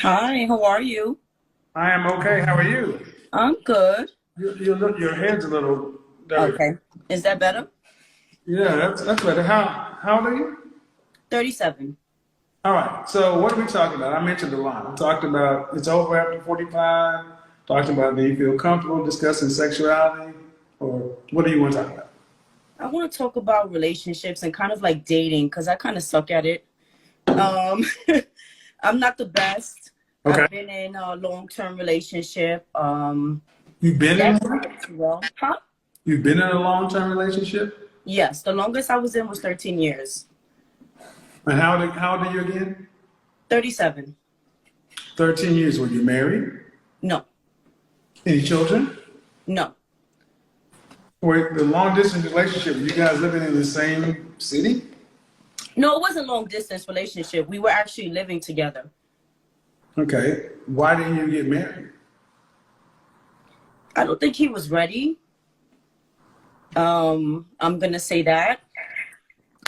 Hi, how are you? I am okay. How are you? I'm good. You look, your head's a little dirty. Okay. Is that better? Yeah, that's better. How old are you? 37. All right. So what are we talking about? I mentioned a lot. We talked about it's over after 45. Talked about do you feel comfortable discussing sexuality, or what do you want to talk about? I want to talk about relationships and kind of like dating because I kind of suck at it. Um, I'm not the best. Okay. I've been in a long-term relationship. You've been in That one? didn't go too well. Huh? You've been in a long-term relationship? Yes, the longest I was in was 13 years. And how old are you again? 37. 13 years. Were you married? No, Any children? no. Were the long distance relationship, were you guys living in the same city? No, it wasn't a long-distance relationship. We were actually living together. Okay. Why didn't you get married? I don't think he was ready. I'm gonna say that.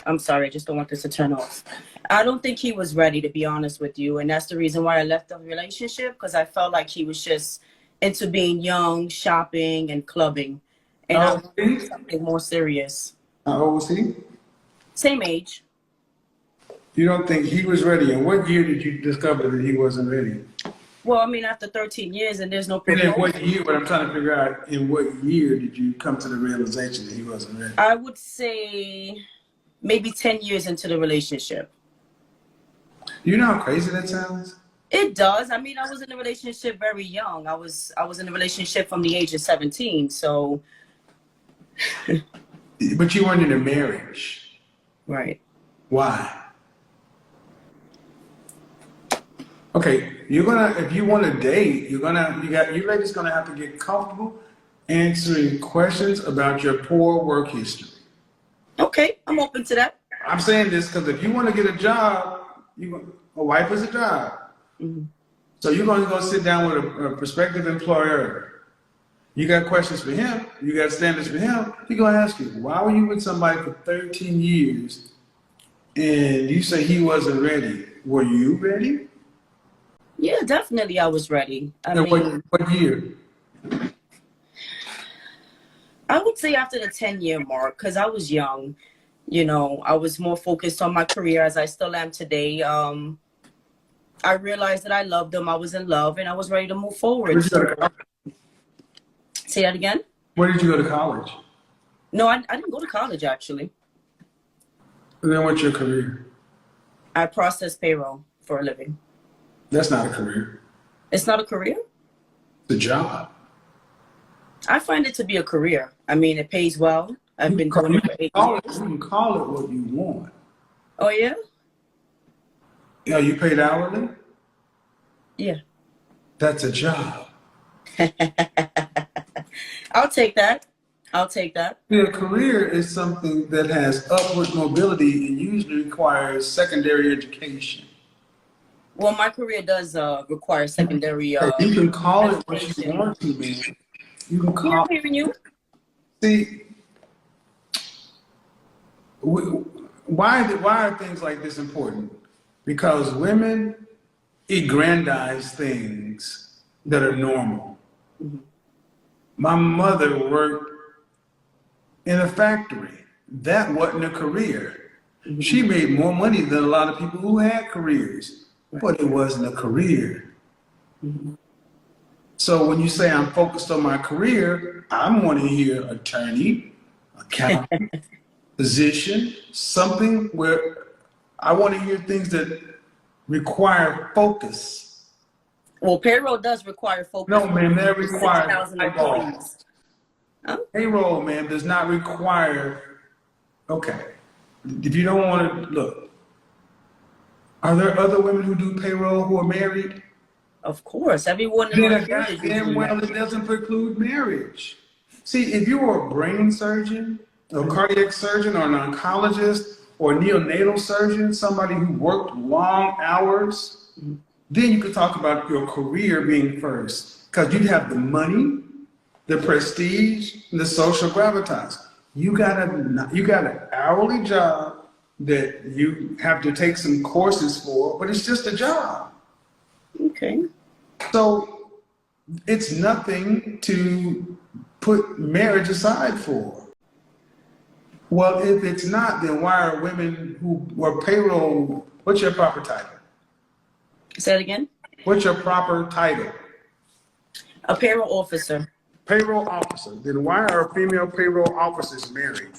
I'm sorry, I just don't want this to turn off. I don't think he was ready, to be honest with you. And that's the reason why I left the relationship, because I felt like he was just into being young, shopping, and clubbing. And I How old wanted was he? something more serious. How old was he? Same age. You don't think he was ready? And what year did you discover that he wasn't ready? Well, I mean, after 13 years and there's no And in proposal, what year, what I'm trying to figure out, in what year did you come to the realization that he wasn't ready? I would say maybe 10 years into the relationship. You know how crazy that sounds? It does. I mean, I was in a relationship very young. I was in a relationship from the age of 17. So, But you weren't in a marriage. right. Why? Okay, if you want to date, you ladies gonna have to get comfortable answering questions about your poor work history. Okay, I'm open to that. I'm saying this because if you want to get a job, a wife is a job. Mhm. So you're going to go sit down with a prospective employer. You got questions for him. You got standards for him. He's going to ask you, why were you with somebody for 13 years and you say he wasn't ready? Were you ready? Yeah, definitely I was ready. I And mean, what year? I would say after the 10-year mark, because I was young, I was more focused on my career as I still am today. I realized that I loved him. I was in love and I was ready to move Where forward. did you go So, to college? say that again? Where did you go to college? No, I didn't go to college actually. And then what's your career? I process payroll for a living. That's not a career. It's not a career? It's a job. I find it to be a career. I mean, it pays well. I've been doing You it for 8 call it, years. you can call it what you want. Oh, yeah? You know, you paid hourly? Yeah. That's a job. I'll take that. I'll take that. Yeah, a career is something that has upward mobility and usually requires secondary education. Well, my career does require secondary Hey, you can call it what you education. want to, man. You can Yeah, I'm call. hearing you. See, why are things like this important? Because women aggrandize things that are normal. Mhm. My mother worked in a factory. That wasn't a career. She made more money than a lot of people who had careers, but it wasn't a career. Mhm. So when you say I'm focused on my career, I'm want to hear attorney, accountant, physician, something where I want to hear things that require focus. Well, payroll does require focus No, for man, that over requires 6,000 eyeballs. employees. Huh? Payroll, man, does not require, okay, if you don't want to, look, are there other women who do payroll who are married? Of course. Everyone in Then my a field is goddamn usually well, married. it doesn't preclude marriage. See, if you were a brain surgeon, a cardiac surgeon, or an oncologist, or a neonatal surgeon, somebody who worked long hours, then you could talk about your career being first. Because you'd have the money, the prestige, and the social gravitas. You got an hourly job that you have to take some courses for, but it's just a job. Okay. Okay. So it's nothing to put marriage aside for. Well, if it's not, then why are women who were payroll, what's your proper title? Say it again. What's your proper title? A payroll officer. Payroll officer. Then why are female payroll officers married?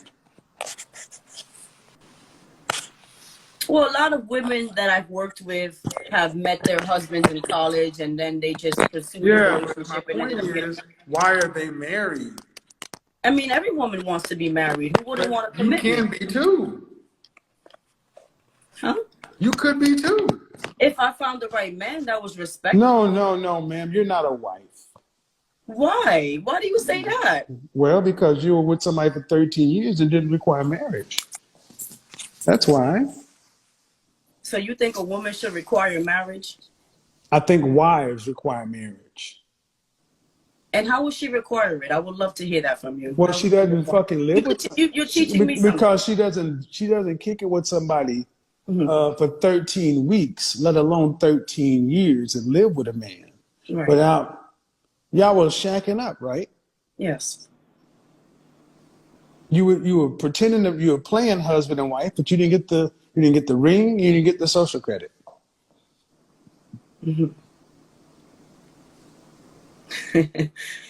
Well, a lot of women that I've worked with have met their husbands in college, and then they just pursued a Yeah, but my relationship and point ended up getting. is, why are they married? I mean, every woman wants to be married. Who wouldn't want a But you can commitment? be too. Huh? You could be too. If I found the right man that was respectful. No, ma'am. You're not a wife. Why? Why do you say that? Well, because you were with somebody for 13 years and didn't require marriage. That's why. So you think a woman should require marriage? I think wives require marriage. And how would she require it? I would love to hear that from you. Well, she doesn't fucking live with You're teaching me something. because she doesn't kick it with somebody Mm-hmm. for 13 weeks, let alone 13 years, and live with a man Right. without y'all was shacking up, right? Yes. You were pretending that you were playing husband and wife, but you didn't get the ring, you didn't get the social credit. Mm-hmm.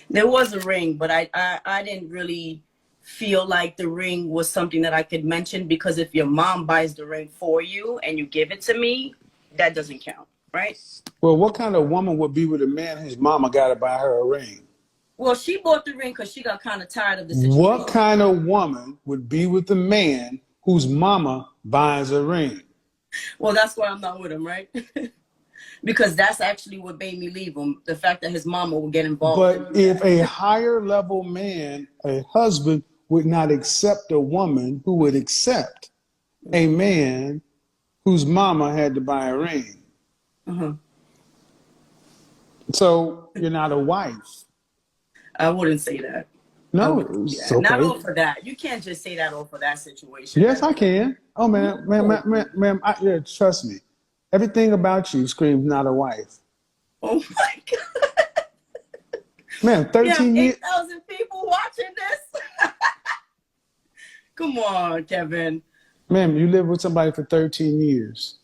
There was a ring, but I didn't really feel like the ring was something that I could mention, because if your mom buys the ring for you and you give it to me, that doesn't count, right? Well, what kind of woman would be with a man whose mama got to buy her a ring? Well, she bought the ring because she got kind of tired of the situation. What kind of woman would be with a man whose mama buys a ring? Well, that's why I'm not with him, right? Because that's actually what made me leave him. The fact that his mama would get involved. But if a higher level man, a husband, would not accept a woman who would accept a man whose mama had to buy a ring. Uh-huh. So you're not a wife. I wouldn't say that. No, Yeah, okay. not off of that. You can't just say that off of that situation. Yes, I can. Oh, ma'am, yeah, trust me. Everything about you screams not a wife. Oh my God. Man, 13 years. 8,000 people watching this. Come on, Kevin. Ma'am, you lived with somebody for 13 years.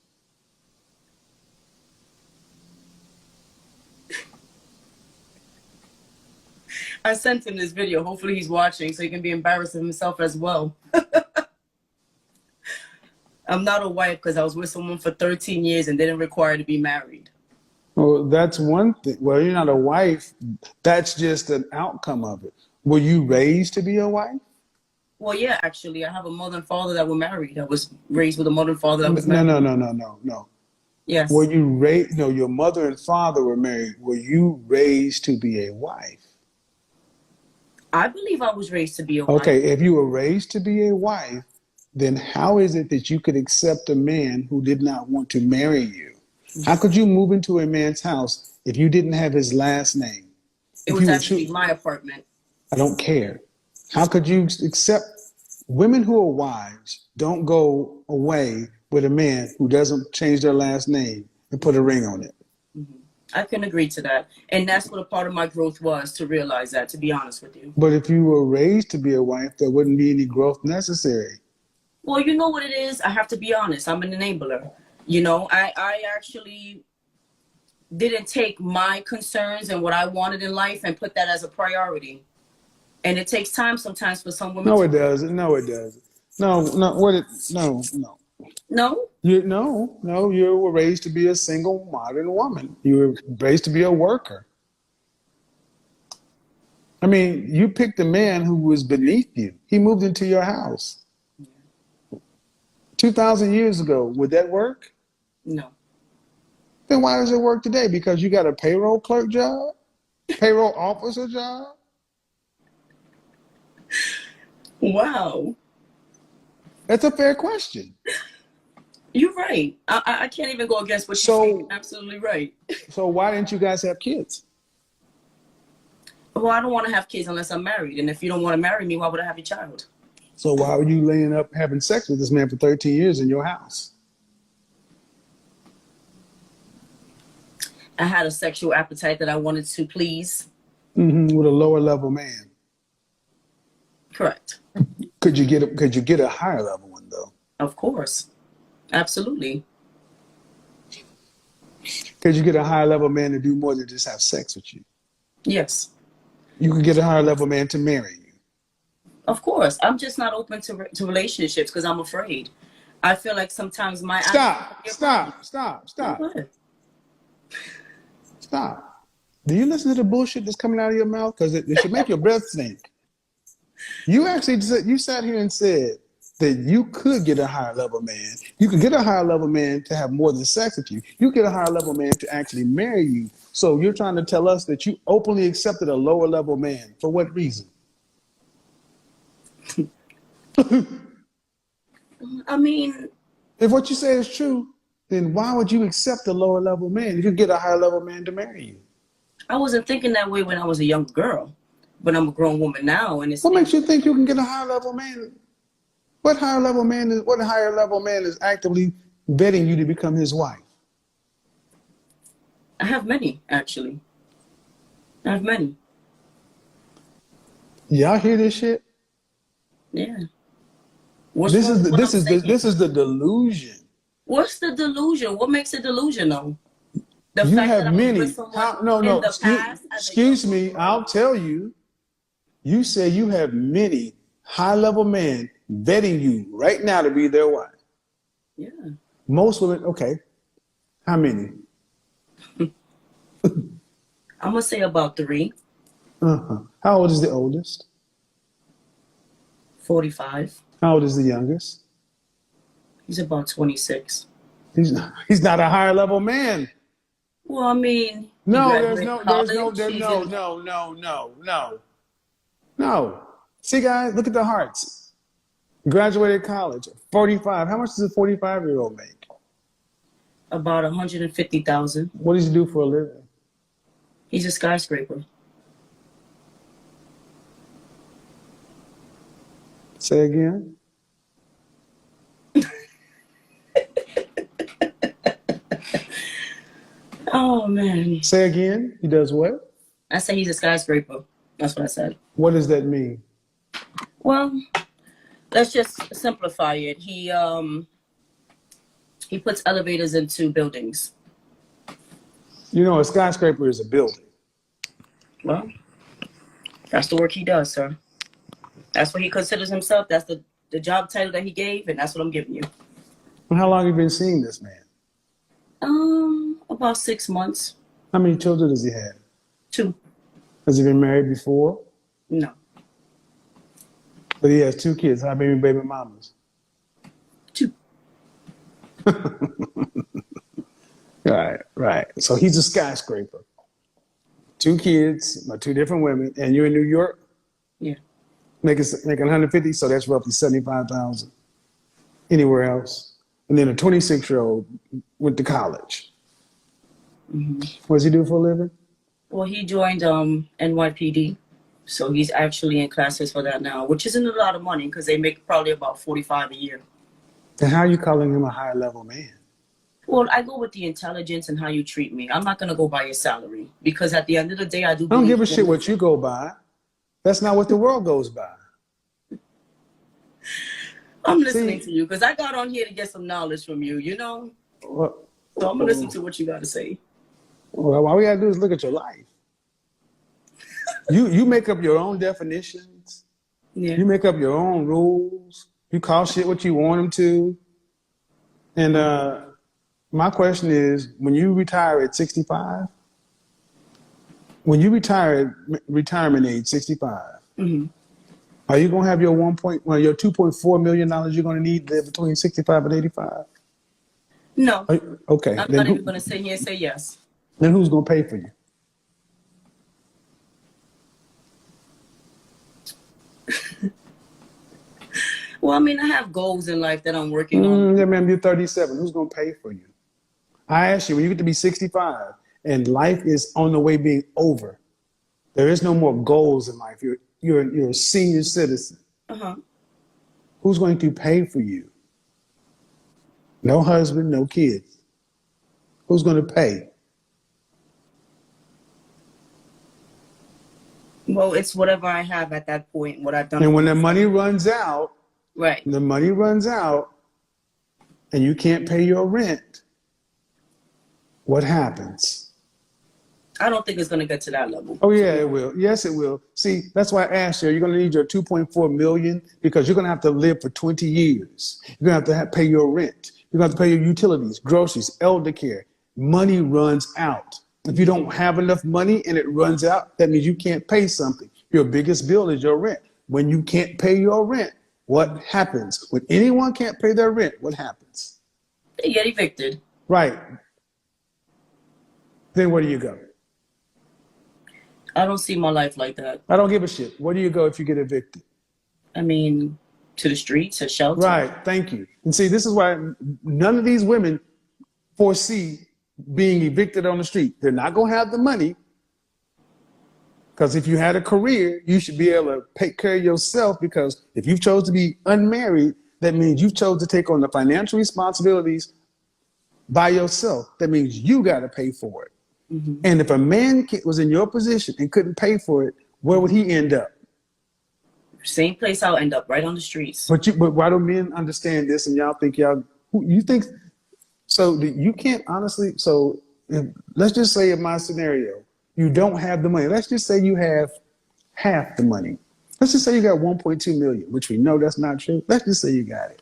I sent him this video. Hopefully he's watching so he can be embarrassed of himself as well. I'm not a wife because I was with someone for 13 years and didn't require to be married. Well, that's one thing. Well, you're not a wife. That's just an outcome of it. Were you raised to be a wife? Well, yeah, actually, I have a mother and father that were married. I was raised with a mother and father that was married. No. Yes. Were you raised? No, your mother and father were married. Were you raised to be a wife? I believe I was raised to be a wife. Okay, if you were raised to be a wife, then how is it that you could accept a man who did not want to marry you? How could you move into a man's house if you didn't have his last name? It was actually my apartment. I don't care. How could you accept women who are wives don't go away with a man who doesn't change their last name and put a ring on it? Mm-hmm. I can agree to that. And that's what a part of my growth was, to realize that, to be honest with you. But if you were raised to be a wife, there wouldn't be any growth necessary. Well, you know what it is? I have to be honest. I'm an enabler. You know, I actually didn't take my concerns and what I wanted in life and put that as a priority. And it takes time sometimes for some women. No, it doesn't. No, it doesn't. No. No? You were raised to be a single modern woman. You were raised to be a worker. I mean, you picked a man who was beneath you. He moved into your house. 2,000 years ago, would that work? No. Then why does it work today? Because you got a payroll clerk job? Payroll officer job? Wow. That's a fair question. You're right. I can't even go against what you're saying. Absolutely right. So why didn't you guys have kids? Well, I don't want to have kids unless I'm married. And if you don't want to marry me, why would I have a child? So why were you laying up having sex with this man for 13 years in your house? I had a sexual appetite that I wanted to please. With a lower level man. Correct. Could you get a higher level one though? Of course. Absolutely. Could you get a higher level man to do more than just have sex with you? Yes. You could get a higher level man to marry you. Of course. I'm just not open to relationships because I'm afraid. I feel like sometimes my Stop. What? Stop. Do you listen to the bullshit that's coming out of your mouth? Because it should make your breath stink. You actually sat here and said that you could get a higher level man. You could get a higher level man to have more than sex with you. You get a higher level man to actually marry you. So you're trying to tell us that you openly accepted a lower level man. For what reason? I mean, if what you say is true, then why would you accept a lower level man? You could get a higher level man to marry you. I wasn't thinking that way when I was a young girl, but I'm a grown woman now, and it's. What makes you think you can get a higher level man? What higher level man is actively vetting you to become his wife? I have many, actually. I have many. Y'all hear this shit? Yeah. This is the delusion. What's the delusion? What makes it delusional? The You fact have that I was many. with someone in the past. Excuse me. I'll tell you. You say you have many high-level men vetting you right now to be their wife. Yeah. Most women. Okay. How many? I'm gonna say about 3. How old is the oldest? 45. How old is the youngest? He's about 26. He's not a higher level man. Well, I mean, no. See, guys, look at the hearts. Graduated college, 45. How much does a 45-year-old make? About 150,000. What does he do for a living? He's a skyscraper. Say again. Oh, man. Say again. He does what? I say he's a skyscraper. That's what I said. What does that mean? Well, let's just simplify it. He puts elevators into buildings. You know, a skyscraper is a building. Well, that's the work he does, sir. That's what he considers himself. That's the job title that he gave, and that's what I'm giving you. And how long have you been seeing this man? About 6 months. How many children does he have? 2. Has he been married before? No. But he has 2 kids. How many baby mamas? 2. Right. So he's a skyscraper. 2 kids, 2 different women, and you're in New York? Yeah. Making 150, so that's roughly 75,000. Anywhere else? And then a 26-year-old went to college. Mm-hmm. What does he do for a living? Well, he joined NYPD, so he's actually in classes for that now, which isn't a lot of money because they make probably about 45 a year. And how are you calling him a higher level man? Well, I go with the intelligence and how you treat me. I'm not gonna go by your salary because at the end of the day, I don't give a shit what you go by. That's not what the world goes by. I'm listening to you because I got on here to get some knowledge from you, you know? So I'm gonna listen to what you gotta say. Well, all we gotta do is look at your life. You make up your own definitions. Yeah. You make up your own rules. You call shit what you want them to. And my question is, when you retire at 65, when you retire at retirement age 65, mm-hmm. Are you gonna have your your $2.4 million you're gonna need there between 65 and 85? No. Okay. I'm not even gonna sit here and say yes. Then who's gonna pay for you? Well, I mean, I have goals in life that I'm working on. Yeah, ma'am, you're 37. Who's gonna pay for you? I ask you, when you get to be 65 and life is on the way being over, there is no more goals in life. You're a senior citizen. Uh-huh. Who's going to pay for you? No husband, no kids. Who's going to pay? Well, it's whatever I have at that point, what I've done. And when the money runs out, right. the money runs out and you can't pay your rent, what happens? I don't think it's going to get to that level. Oh yeah, it will. Yes, it will. See, that's why I asked you, you're going to need your 2.4 million because you're going to have to live for 20 years. You're going to have to pay your rent. You're going to have to pay your utilities, groceries, elder care. Money runs out. If you don't have enough money and it runs out, that means you can't pay something. Your biggest bill is your rent. When you can't pay your rent, what happens? When anyone can't pay their rent, what happens? They get evicted. Right. Then where do you go? I don't see my life like that. I don't give a shit. Where do you go if you get evicted? I mean, to the streets, a shelter. Right. Thank you. And see, this is why none of these women foresee being evicted on the street. They're not going to have the money because if you had a career, you should be able to take care of yourself because if you chose to be unmarried, that means you chose to take on the financial responsibilities by yourself. That means you got to pay for it. Mm-hmm. And if a man was in your position and couldn't pay for it, where would he end up? Same place I'll end up, right on the streets. But why do men understand this and y'all think you think, so you can't honestly, so let's just say in my scenario, you don't have the money. Let's just say you have half the money. Let's just say you got 1.2 million, which we know that's not true. Let's just say you got it.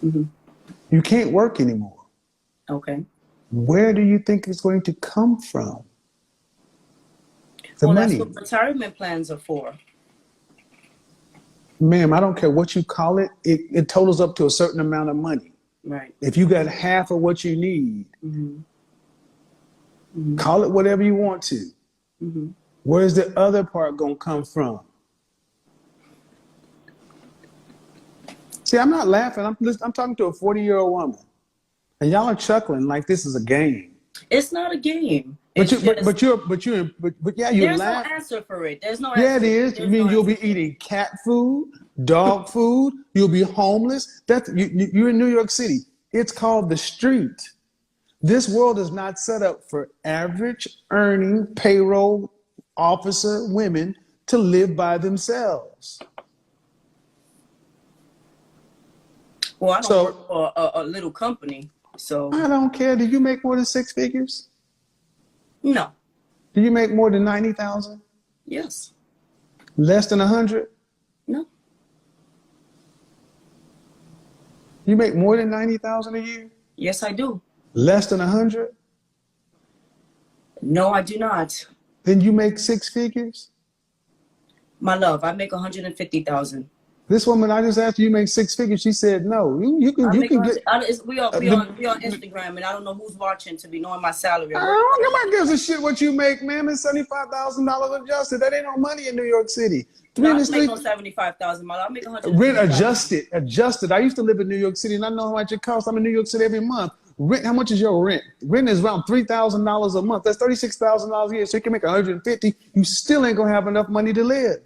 Mm-hmm. You can't work anymore. Okay. Where do you think it's going to come from? The money. That's what retirement plans are for. Ma'am, I don't care what you call it. It totals up to a certain amount of money. Right. If you got half of what you need, call it whatever you want to. Mm-hmm. Where's the other part going to come from? See, I'm not laughing. I'm talking to a 40-year-old woman. And y'all are chuckling like this is a game. It's not a game. But you laugh. There's no answer for it. There's no answer. Yeah, it is. You mean you'll be eating cat food, dog food. You'll be homeless. You're in New York City. It's called the street. This world is not set up for average earning payroll officer women to live by themselves. Well, I don't work for a little company. So I don't care. Do you make more than 6 figures? No. Do you make more than 90,000? Yes. Less than 100? No. You make more than 90,000 a year? Yes, I do. Less than 100? No, I do not. Then you make 6 figures? My love, I make 150,000. This woman, I just asked you make 6 figures. She said no. You can get. We on Instagram, and I don't know who's watching to be knowing my salary. Nobody gives a shit what you make, man. It's $75,000 adjusted. That ain't no money in New York City. No, I make no 75,000. I make 100. Rent adjusted. I used to live in New York City, and I know how much it costs. I'm in New York City every month. Rent. How much is your rent? Rent is around $3,000 a month. That's $36,000 a year. So you can make 150. You still ain't gonna have enough money to live.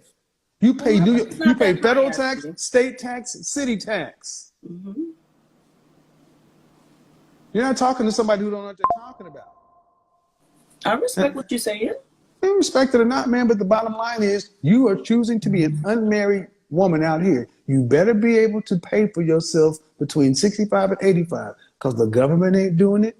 You pay you pay federal tax, state tax, city tax. Mm-hmm. You're not talking to somebody who don't know what they're talking about. I respect what you're saying. You respect it or not, man, but the bottom line is you are choosing to be an unmarried woman out here. You better be able to pay for yourself between 65 and 85 because the government ain't doing it.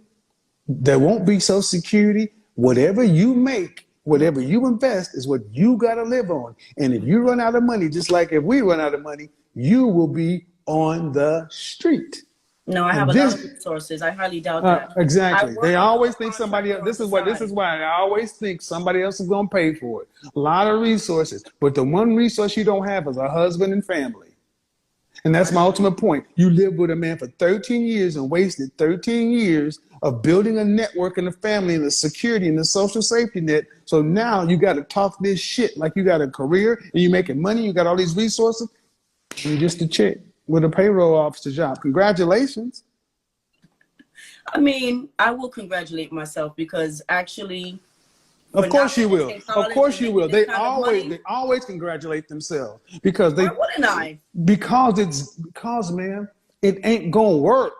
There won't be Social Security. Whatever you make, whatever you invest is what you got to live on. And if you run out of money, just like if we run out of money, you will be on the street. No, I have a lot of resources. I highly doubt that. Exactly. They always think somebody else. This is why I always think somebody else is going to pay for it. A lot of resources. But the one resource you don't have is a husband and family. And that's my ultimate point. You lived with a man for 13 years and wasted 13 years of building a network and a family and a security and a social safety net. So now you got to talk this shit like you got a career and you're making money. You got all these resources. And you're just a chick with a payroll officer job. Congratulations. I mean, I will congratulate myself because actually. Of course you will. Of course you will. They always congratulate themselves because they. Why wouldn't I? Because man, it ain't gonna work.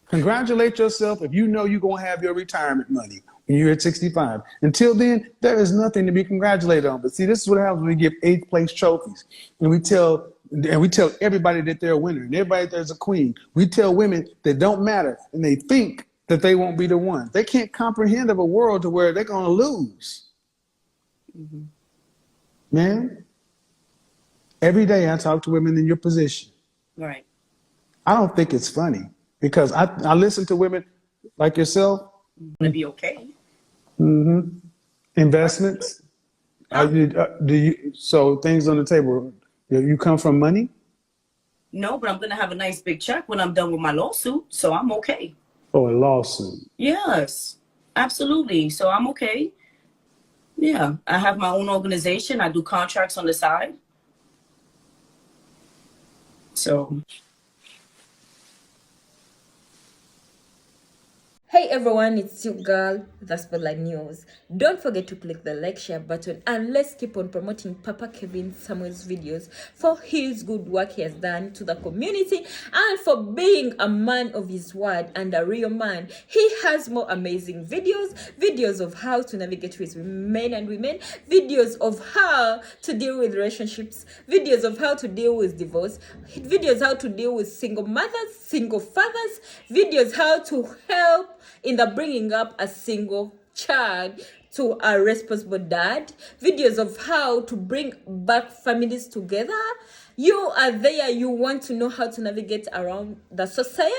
Congratulate yourself if you know you're going to have your retirement money when you're at 65. Until then, there is nothing to be congratulated on. But see, this is what happens when we give eighth place trophies. And we tell everybody that they're a winner and everybody that there's a queen. We tell women that don't matter and they think that they won't be the one. They can't comprehend of a world to where they're going to lose. Mm-hmm. Man, every day I talk to women in your position. Right. I don't think it's funny because I listen to women like yourself. To be okay. Mm-hmm. Investments. So things on the table. You come from money? No, but I'm gonna have a nice big check when I'm done with my lawsuit, so I'm okay. Oh, a lawsuit. Yes, absolutely. So I'm okay. Yeah, I have my own organization. I do contracts on the side. So. Hey everyone, it's your girl, the Spotlight News. Don't forget to click the like, share button, and let's keep on promoting Papa Kevin Samuel's videos for his good work he has done to the community and for being a man of his word and a real man. He has more amazing videos of how to navigate with men and women, videos of how to deal with relationships, videos of how to deal with divorce, videos how to deal with single mothers, single fathers, videos how to help in the bringing up a single child to a responsible dad, videos of how to bring back families together. You are there, you want to know how to navigate around the society,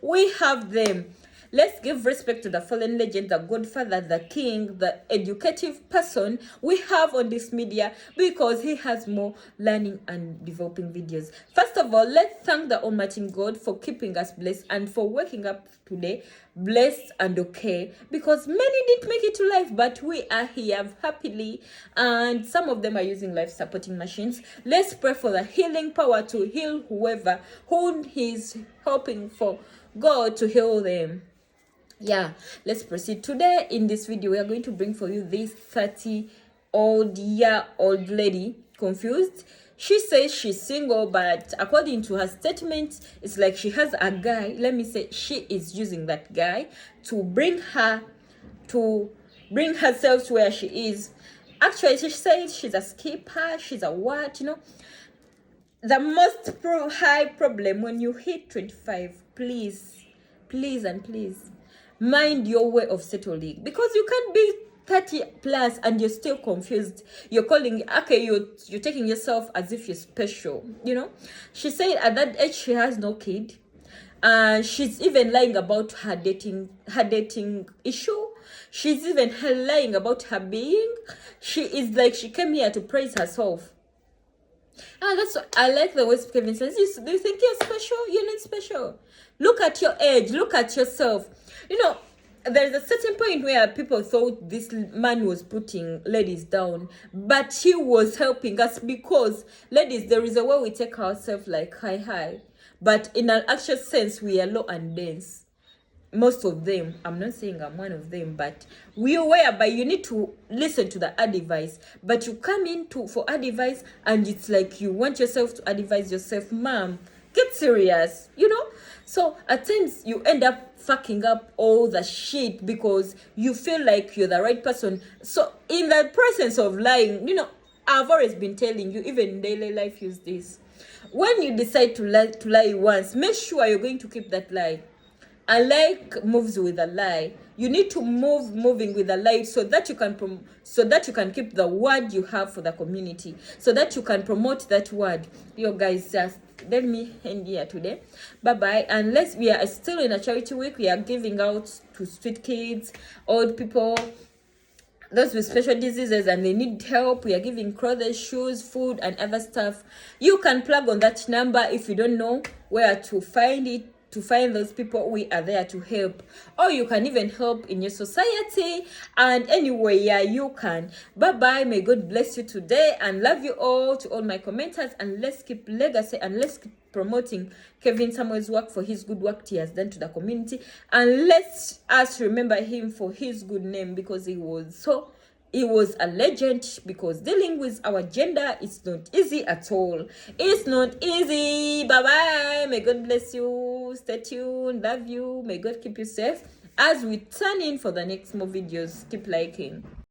we have them. Let's give respect to the fallen legend, the godfather, the king, the educative person we have on this media, because he has more learning and developing videos. First of all, let's thank the Almighty God for keeping us blessed and for waking up today blessed and okay, because many didn't make it to life, but we are here happily, and some of them are using life supporting machines. Let's pray for the healing power to heal whoever who is hoping for God to heal them. Yeah, let's proceed. Today in this video we are going to bring for you this 30-year-old lady confused. She says she's single, but according to her statement, it's like she has a guy. Let me say she is using that guy to bring herself to where she is. Actually, she says she's a skipper, she's a what, the most high problem when you hit 25, please mind your way of settling, because you can't be 30 plus and you're still confused. You're calling, okay, you're taking yourself as if you're special, She said at that age she has no kid, and she's even lying about her dating issue. She's even lying about her being. She is like she came here to praise herself. That's what I like the way Kevin says. Do you think you're special? You're not special. Look at your age. Look at yourself. There's a certain point where people thought this man was putting ladies down, but he was helping us, because ladies, there is a way we take ourselves like high, but in an actual sense we are low and dense. Most of them, I'm not saying I'm one of them, but whereby you need to listen to the advice, but you come in for advice and it's like you want yourself to advise yourself. Mom, get serious, So at times you end up fucking up all the shit because you feel like you're the right person. So in the presence of lying, I've always been telling you, even in daily life, use this. When you decide to lie once, make sure you're going to keep that lie. A lie moves with a lie. You need to moving with a lie so that you can keep the word you have for the community, so that you can promote that word. Yo guys, just let me end here today. Bye bye. And we are still in a charity week. We are giving out to street kids, old people, those with special diseases and they need help. We are giving clothes, shoes, food, and other stuff. You can plug on that number if you don't know where to find it. To find those people, we are there to help. Or you can even help in your society, and anyway, you can. Bye bye. May God bless you today, and love you all. To all my commenters, and let's keep legacy and let's keep promoting Kevin Samuel's work for his good work he has done to the community, and let's us remember him for his good name, because he was a legend, because dealing with our gender is not easy at all. It's not easy. Bye bye. May God bless you. Stay tuned. Love you. May God keep you safe. As we turn in for the next more videos, keep liking.